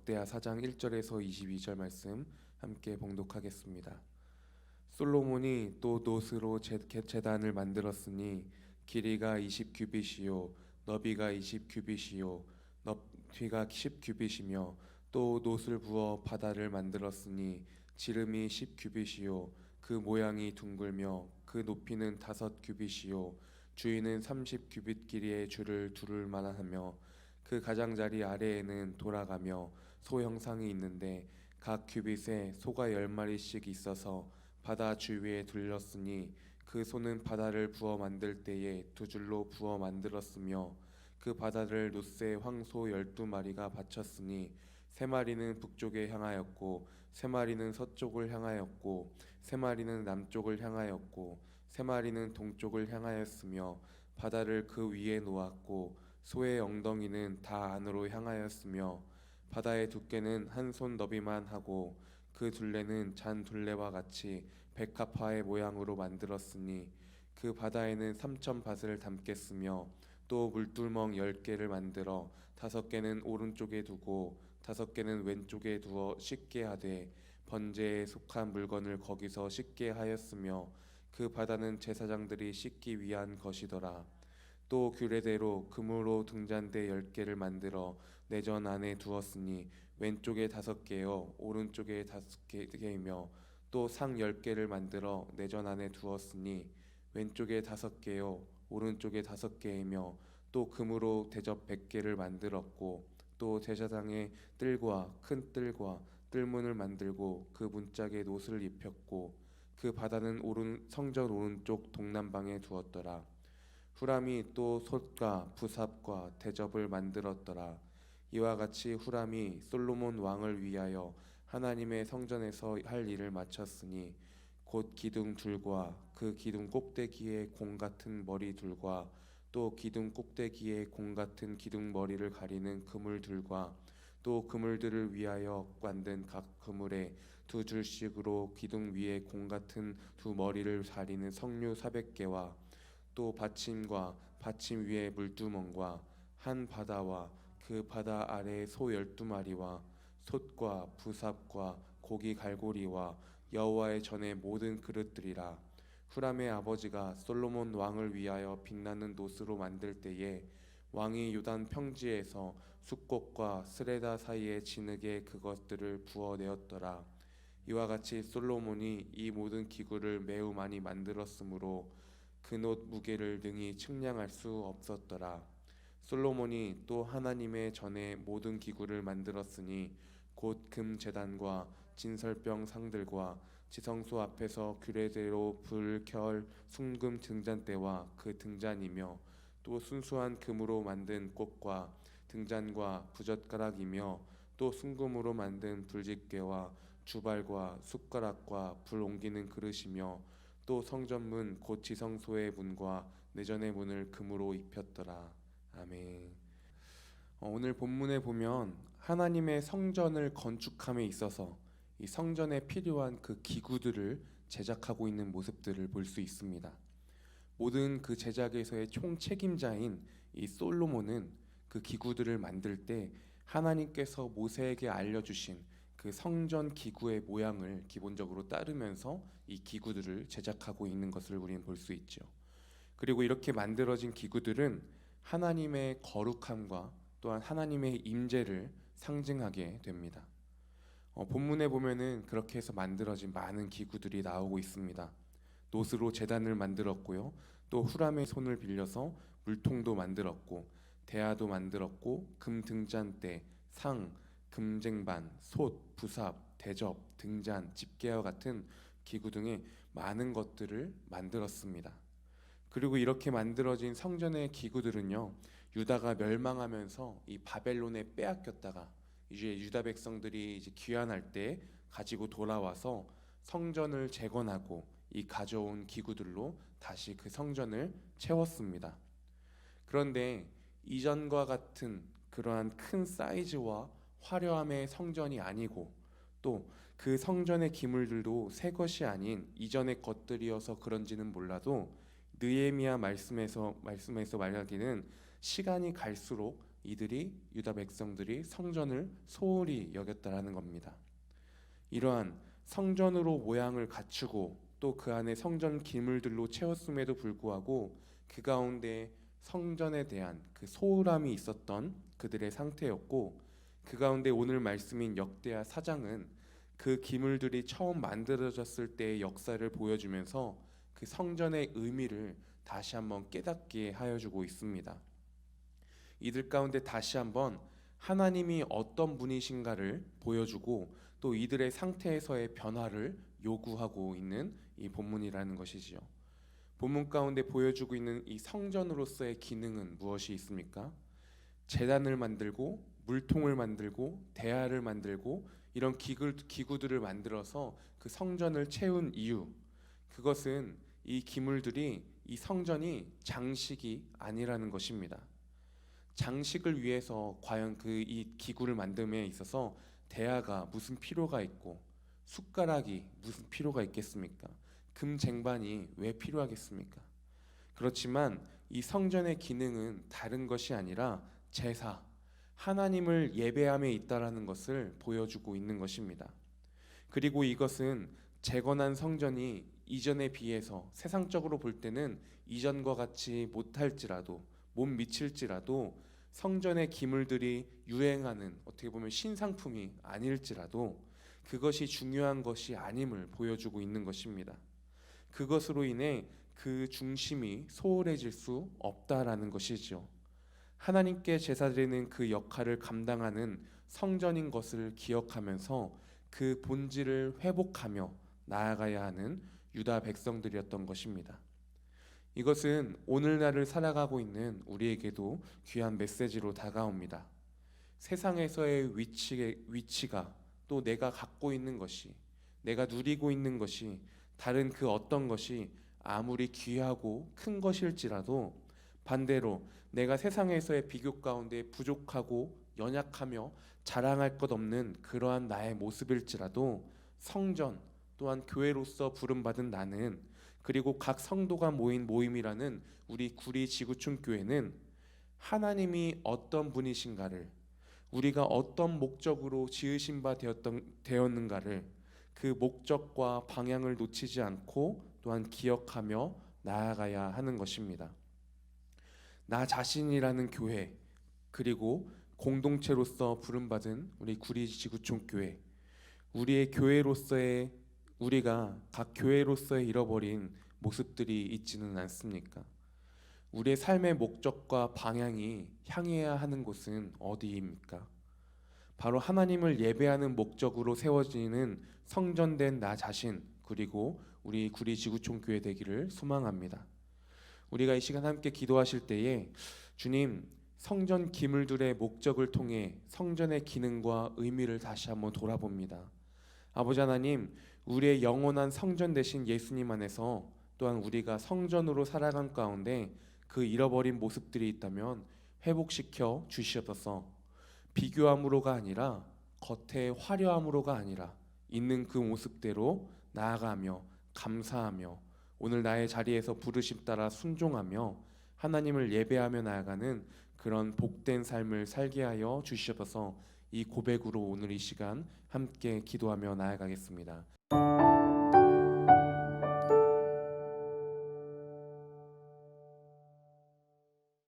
역대하 4장 1절에서 22절 말씀 함께 봉독하겠습니다. 솔로몬이 또 놋으로 제단을 만들었으니 길이가 20규빗이요 너비가 20규빗이요 높이가 10규빗이며 또 놋을 부어 바다를 만들었으니 지름이 10규빗이요 그 모양이 둥글며 그 높이는 5규빗이요 주위는 30규빗 길이의 줄을 두를 만하며 그 가장자리 아래에는 돌아가며 소 형상이 있는데 각 규빗에 소가 10마리씩 있어서 바다 주위에 둘렀으니 그 소는 바다를 부어 만들 때에 두 줄로 부어 만들었으며 그 바다를 놋에 황소 12마리가 받쳤으니 3마리는 북쪽에 향하였고 3마리는 서쪽을 향하였고 3마리는 남쪽을 향하였고 3마리는 동쪽을 향하였으며 바다를 그 위에 놓았고 소의 엉덩이는 다 안으로 향하였으며 바다의 두께는 한 손 너비만 하고 그 둘레는 잔 둘레와 같이 백합화의 모양으로 만들었으니 그 바다에는 3,000밭을 담겠으며 또 물두멍 10개를 만들어 5개는 오른쪽에 두고 5개는 왼쪽에 두어 씻게 하되 번제에 속한 물건을 거기서 씻게 하였으며 그 바다는 제사장들이 씻기 위한 것이더라. 또 규례대로 금으로 등잔대 10개를 만들어 내전 안에 두었으니 왼쪽에 5개요 오른쪽에 5개이며 또 상 10개를 만들어 내전 안에 두었으니 왼쪽에 5개요 오른쪽에 5개이며 또 금으로 대접 100개를 만들었고 또 제사장의 뜰과 큰 뜰과 뜰문을 만들고 그 문짝에 놋을 입혔고 그 바다는 성전 오른쪽 동남방에 두었더라. 후람이 또 솥과 부삽과 대접을 만들었더라. 이와 같이 후람이 솔로몬 왕을 위하여 하나님의 성전에서 할 일을 마쳤으니 곧 기둥 둘과 그 기둥 꼭대기에 공 같은 머리 둘과 또 기둥 꼭대기에 공 같은 기둥 머리를 가리는 그물들과 또 그물들을 위하여 만든 각 그물에 두 줄씩으로 기둥 위에 공 같은 두 머리를 가리는 석류 400개와 또 받침과 받침 위에 물두멍과 한 바다와 그 바다 아래에 소 12마리와 솥과 부삽과 고기 갈고리와 여호와의 전의 모든 그릇들이라. 후람의 아버지가 솔로몬 왕을 위하여 빛나는 놋으로 만들 때에 왕이 요단 평지에서 숫꽃과 스레다 사이에 진흙에 그것들을 부어내었더라. 이와 같이 솔로몬이 이 모든 기구를 매우 많이 만들었으므로 그 놋 무게를 능히 측량할 수 없었더라. 솔로몬이 또 하나님의 전에 모든 기구를 만들었으니 곧 금 제단과 진설병 상들과 지성소 앞에서 규례대로 불결 순금 등잔대와 그 등잔이며 또 순수한 금으로 만든 꽃과 등잔과 부젓가락이며 또 순금으로 만든 불집게와 주발과 숟가락과 불 옮기는 그릇이며 또 성전문 곧 지성소의 문과 내전의 문을 금으로 입혔더라. 아멘. 오늘 본문에 보면 하나님의 성전을 건축함에 있어서 이 성전에 필요한 그 기구들을 제작하고 있는 모습들을 볼 수 있습니다. 모든 그 제작에서의 총책임자인 이 솔로몬은 그 기구들을 만들 때 하나님께서 모세에게 알려주신 그 성전 기구의 모양을 기본적으로 따르면서 이 기구들을 제작하고 있는 것을 우리는 볼 수 있죠. 그리고 이렇게 만들어진 기구들은 하나님의 거룩함과 또한 하나님의 임재를 상징하게 됩니다. 본문에 보면은 그렇게 해서 만들어진 많은 기구들이 나오고 있습니다. 놋으로 제단을 만들었고요. 또 후람의 손을 빌려서 물통도 만들었고 대야도 만들었고 금 등잔대, 상, 금쟁반, 솥, 부삽, 대접, 등잔, 집게와 같은 기구 등의 많은 것들을 만들었습니다. 그리고 이렇게 만들어진 성전의 기구들은요, 유다가 멸망하면서 이 바벨론에 빼앗겼다가 이제 유다 백성들이 이제 귀환할 때 가지고 돌아와서 성전을 재건하고 이 가져온 기구들로 다시 그 성전을 채웠습니다. 그런데 이전과 같은 그러한 큰 사이즈와 화려함의 성전이 아니고 또 그 성전의 기물들도 새 것이 아닌 이전의 것들이어서 그런지는 몰라도 느헤미야 말씀에서 말하기는 시간이 갈수록 이들이 유다 백성들이 성전을 소홀히 여겼다라는 겁니다. 이러한 성전으로 모양을 갖추고 또 그 안에 성전 기물들로 채웠음에도 불구하고 그 가운데 성전에 대한 그 소홀함이 있었던 그들의 상태였고, 그 가운데 오늘 말씀인 역대하 4장은 그 기물들이 처음 만들어졌을 때의 역사를 보여주면서 그 성전의 의미를 다시 한번 깨닫게 하여 주고 있습니다. 이들 가운데 다시 한번 하나님이 어떤 분이신가를 보여주고 또 이들의 상태에서의 변화를 요구하고 있는 이 본문이라는 것이지요. 본문 가운데 보여주고 있는 이 성전으로서의 기능은 무엇이 있습니까? 제단을 만들고 물통을 만들고 대야를 만들고 이런 기구들을 만들어서 그 성전을 채운 이유, 그것은 이 기물들이 이 성전이 장식이 아니라는 것입니다. 장식을 위해서 과연 그 이 기구를 만듦에 있어서 대야가 무슨 필요가 있고 숟가락이 무슨 필요가 있겠습니까? 금 쟁반이 왜 필요하겠습니까? 그렇지만 이 성전의 기능은 다른 것이 아니라 제사, 하나님을 예배함에 있다라는 것을 보여주고 있는 것입니다. 그리고 이것은 재건한 성전이 이전에 비해서 세상적으로 볼 때는 이전과 같이 못할지라도 못 미칠지라도 성전의 기물들이 유행하는 어떻게 보면 신상품이 아닐지라도 그것이 중요한 것이 아님을 보여주고 있는 것입니다. 그것으로 인해 그 중심이 소홀해질 수 없다라는 것이죠. 하나님께 제사드리는 그 역할을 감당하는 성전인 것을 기억하면서 그 본질을 회복하며 나아가야 하는 유다 백성들이었던 것입니다. 이것은 오늘날을 살아가고 있는 우리에게도 귀한 메시지로 다가옵니다. 세상에서의 위치가 또 내가 갖고 있는 것이, 내가 누리고 있는 것이, 다른 그 어떤 것이 아무리 귀하고 큰 것일지라도 반대로 내가 세상에서의 비교 가운데 부족하고 연약하며 자랑할 것 없는 그러한 나의 모습일지라도 성전 또한 교회로서 부름받은 나는, 그리고 각 성도가 모인 모임이라는 우리 구리 지구촌 교회는 하나님이 어떤 분이신가를, 우리가 어떤 목적으로 지으신 바 되었는가를 그 목적과 방향을 놓치지 않고 또한 기억하며 나아가야 하는 것입니다. 나 자신이라는 교회, 그리고 공동체로서 부름받은 우리 구리 지구촌 교회, 우리의 교회로서의, 우리가 각 교회로서의 잃어버린 모습들이 있지는 않습니까? 우리의 삶의 목적과 방향이 향해야 하는 곳은 어디입니까? 바로 하나님을 예배하는 목적으로 세워지는 성전된 나 자신, 그리고 우리 구리 지구촌 교회 되기를 소망합니다. 우리가 이 시간 함께 기도하실 때에 주님, 성전 기물들의 목적을 통해 성전의 기능과 의미를 다시 한번 돌아봅니다. 아버지 하나님, 우리의 영원한 성전 되신 예수님 안에서 또한 우리가 성전으로 살아간 가운데 그 잃어버린 모습들이 있다면 회복시켜 주시옵소서. 비교함으로가 아니라, 겉의 화려함으로가 아니라 있는 그 모습대로 나아가며 감사하며 오늘 나의 자리에서 부르심 따라 순종하며 하나님을 예배하며 나아가는 그런 복된 삶을 살게 하여 주시옵소서. 이 고백으로 오늘 이 시간 함께 기도하며 나아가겠습니다.